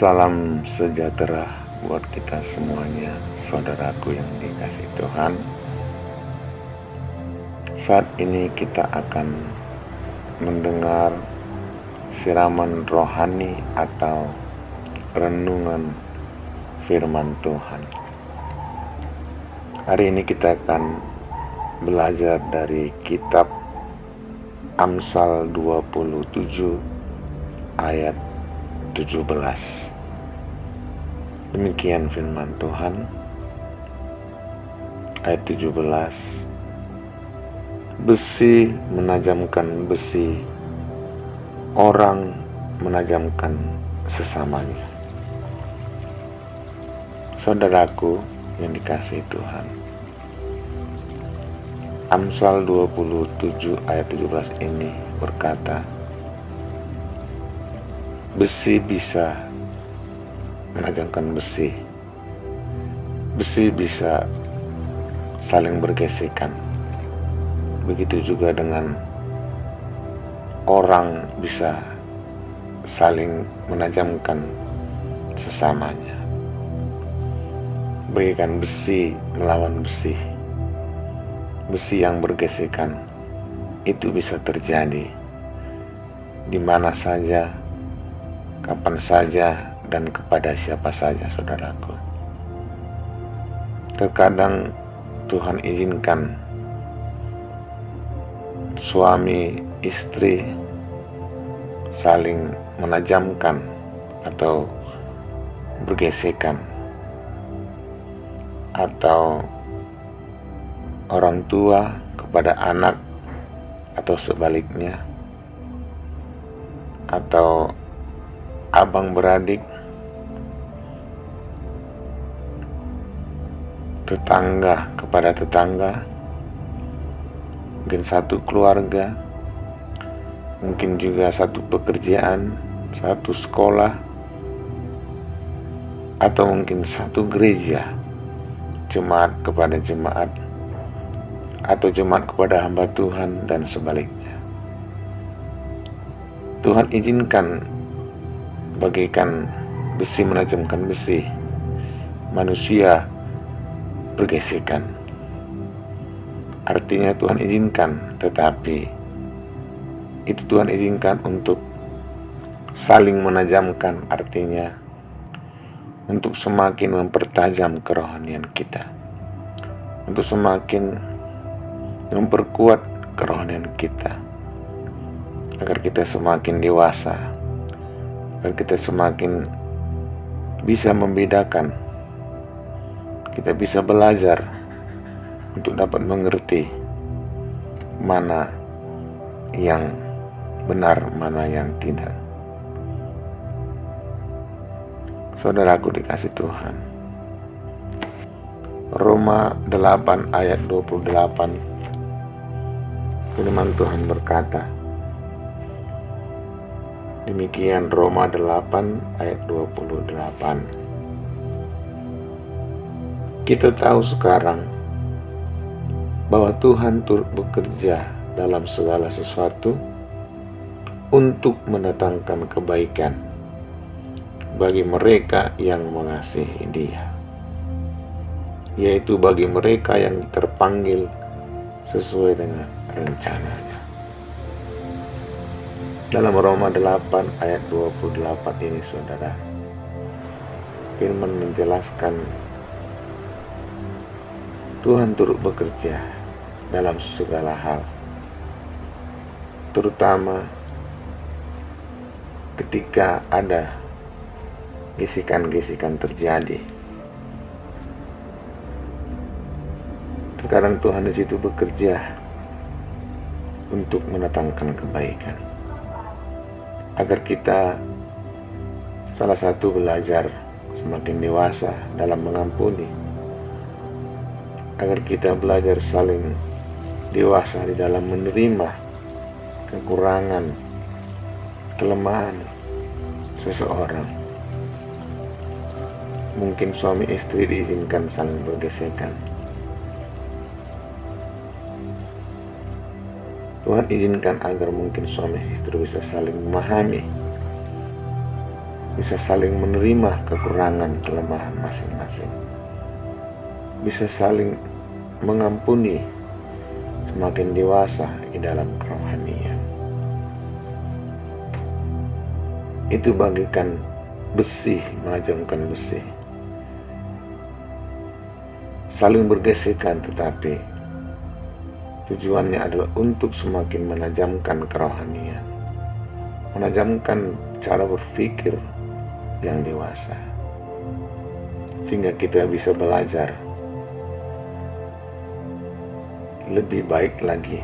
Salam sejahtera buat kita semuanya, saudaraku yang dikasihi Tuhan. Saat ini kita akan mendengar siraman rohani atau renungan firman Tuhan. Hari ini kita akan belajar dari kitab Amsal 27 ayat 17. Demikian firman Tuhan. Ayat 17. Besi menajamkan besi, orang menajamkan sesamanya. Saudaraku yang dikasihi Tuhan, Amsal 27 ayat 17 ini berkata, besi bisa menajamkan besi. Besi bisa saling bergesekan. Begitu juga dengan orang bisa saling menajamkan sesamanya. Bagaikan besi melawan besi. Besi yang bergesekan itu bisa terjadi di mana saja, kapan saja, dan kepada siapa saja, saudaraku. Terkadang Tuhan izinkan suami istri saling menajamkan atau bergesekan, atau orang tua kepada anak, atau sebaliknya, atau abang beradik, tetangga kepada tetangga, mungkin satu keluarga, mungkin juga satu pekerjaan, satu sekolah, atau mungkin satu gereja, jemaat kepada jemaat, atau jemaat kepada hamba Tuhan, dan sebaliknya. Tuhan izinkan bagaikan besi menajamkan besi, manusia bergesekan. Artinya Tuhan izinkan, tetapi itu Tuhan izinkan untuk saling menajamkan, artinya untuk semakin mempertajam kerohanian kita, untuk semakin memperkuat kerohanian kita, agar kita semakin dewasa, agar kita semakin bisa membedakan, kita bisa belajar untuk dapat mengerti mana yang benar, mana yang tidak. Saudaraku dikasih Tuhan, Roma 8 ayat 28, firman Tuhan berkata, demikian Roma 8 ayat 28. Kita tahu sekarang bahwa Tuhan turut bekerja dalam segala sesuatu untuk mendatangkan kebaikan bagi mereka yang mengasihi Dia, yaitu bagi mereka yang terpanggil sesuai dengan rencananya. Dalam Roma 8 ayat 28 ini, saudara, firman menjelaskan Tuhan turut bekerja dalam segala hal, terutama ketika ada gesekan-gesekan terjadi. Terkadang Tuhan di situ bekerja untuk mendatangkan kebaikan, agar kita salah satu belajar semakin dewasa dalam mengampuni, agar kita belajar saling dewasa di dalam menerima kekurangan, kelemahan seseorang. Mungkin suami istri diizinkan saling bergesekan. Tuhan izinkan agar mungkin suami istri bisa saling memahami, bisa saling menerima kekurangan kelemahan masing-masing, bisa saling mengampuni, semakin dewasa di dalam kerohanian. Itu bagikan besi menajamkan besi, saling bergesekan, tetapi tujuannya adalah untuk semakin menajamkan kerohanian, menajamkan cara berpikir yang dewasa, sehingga kita bisa belajar lebih baik lagi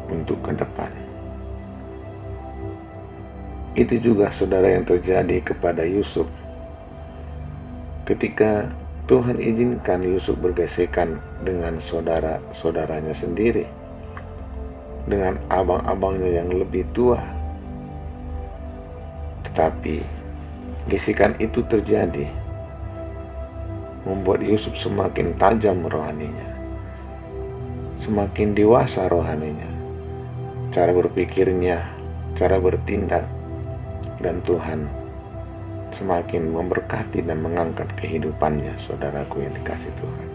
untuk ke depan. Itu juga saudara yang terjadi kepada Yusuf. Ketika Tuhan izinkan Yusuf bergesekan dengan saudara-saudaranya sendiri, dengan abang-abangnya yang lebih tua. Tetapi gesekan itu terjadi, membuat Yusuf semakin tajam rohaninya, semakin dewasa rohaninya, cara berpikirnya, cara bertindak, dan Tuhan semakin memberkati dan mengangkat kehidupannya, saudaraku yang dikasihi Tuhan.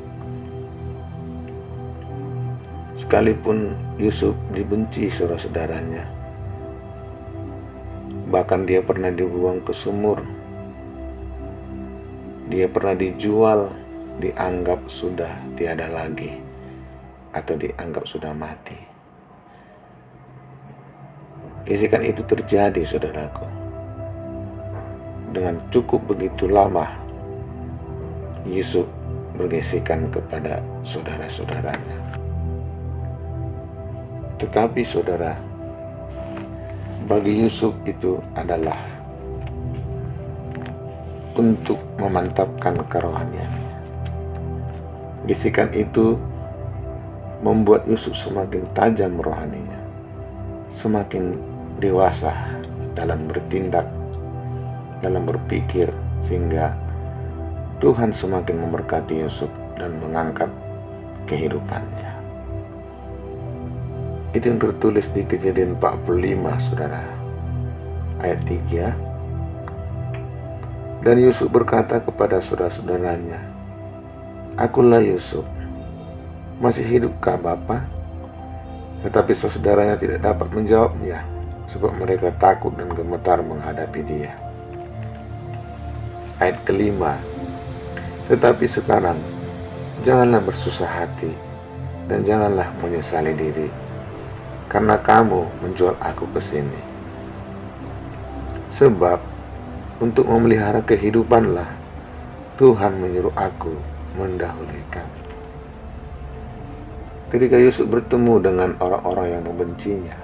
Sekalipun Yusuf dibenci saudara-saudaranya, bahkan dia pernah dibuang ke sumur, dia pernah dijual, dianggap sudah tiada lagi, atau dianggap sudah mati. Gesekan itu terjadi, saudaraku. Dengan cukup begitu lama, Yusuf bergesekan kepada saudara-saudaranya. Tetapi saudara, bagi Yusuf itu adalah untuk memantapkan kerohaniannya. Gesekan itu membuat Yusuf semakin tajam rohaninya, semakin dewasa dalam bertindak, dalam berpikir, sehingga Tuhan semakin memberkati Yusuf dan mengangkat kehidupannya. Itu yang tertulis di Kejadian 45, saudara, ayat 3. Dan Yusuf berkata kepada saudara-saudaranya, "Akulah Yusuf, masih hidupkah Bapa?" Tetapi saudaranya tidak dapat menjawabnya, sebab mereka takut dan gemetar menghadapi dia. Ayat kelima, tetapi sekarang janganlah bersusah hati dan janganlah menyesali diri, karena kamu menjual aku ke sini. Sebab untuk memelihara kehidupanlah Tuhan menyuruh aku mendahulukan. Ketika Yusuf bertemu dengan orang-orang yang membencinya,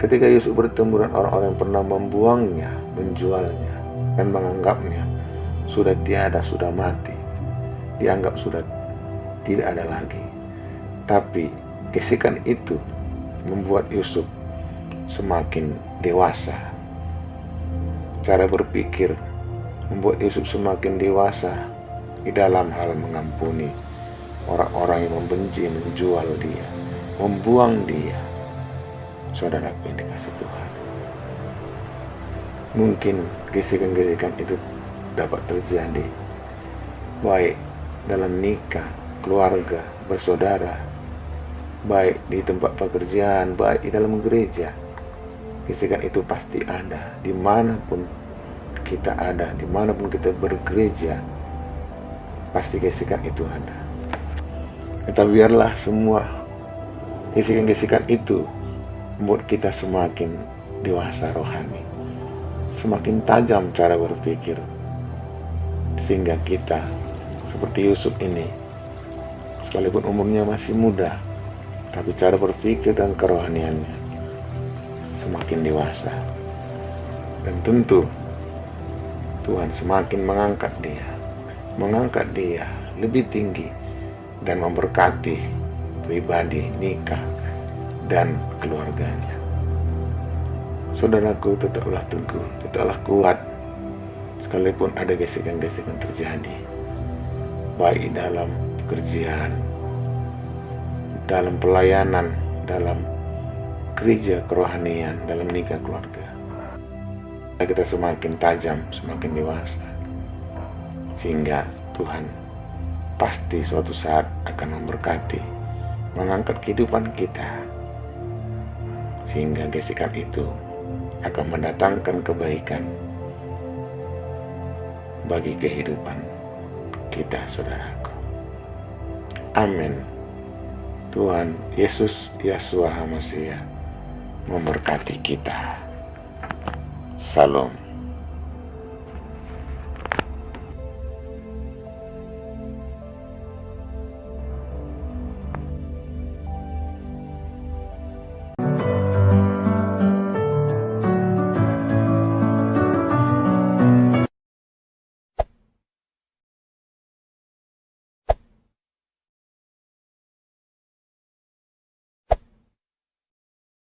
ketika Yusuf bertemu dengan orang-orang yang pernah membuangnya, menjualnya, dan menganggapnya sudah tiada, sudah mati, dianggap sudah tidak ada lagi. Tapi gesekan itu membuat Yusuf semakin dewasa. Cara berpikir membuat Yusuf semakin dewasa di dalam hal mengampuni orang-orang yang membenci, menjual dia, membuang dia. Saudaraku yang dikasihi Tuhan, mungkin gesekan-gesekan itu dapat terjadi baik dalam nikah, keluarga, bersaudara, baik di tempat pekerjaan, baik di dalam gereja. Gesekan itu pasti ada dimanapun kita ada, dimanapun kita bergereja, pasti gesekan itu ada. Tetapi biarlah semua gesekan-gesekan itu membuat kita semakin dewasa rohani, semakin tajam cara berpikir, sehingga kita seperti Yusuf ini, sekalipun umurnya masih muda, tapi cara berpikir dan kerohaniannya semakin dewasa. Dan tentu Tuhan semakin mengangkat dia lebih tinggi dan memberkati pribadi, nikah, dan keluarganya. Saudaraku, tetaplah teguh, tetaplah kuat, sekalipun ada gesekan-gesekan terjadi, baik dalam pekerjaan, dalam pelayanan, dalam gereja kerohanian, dalam nikah keluarga. kita semakin tajam, semakin dewasa, sehingga Tuhan pasti suatu saat akan memberkati, mengangkat kehidupan kita, sehingga gesekan itu akan mendatangkan kebaikan bagi kehidupan kita, saudaraku. Amin. Tuhan Yesus Yeshua HaMashiach memberkati kita. Salam.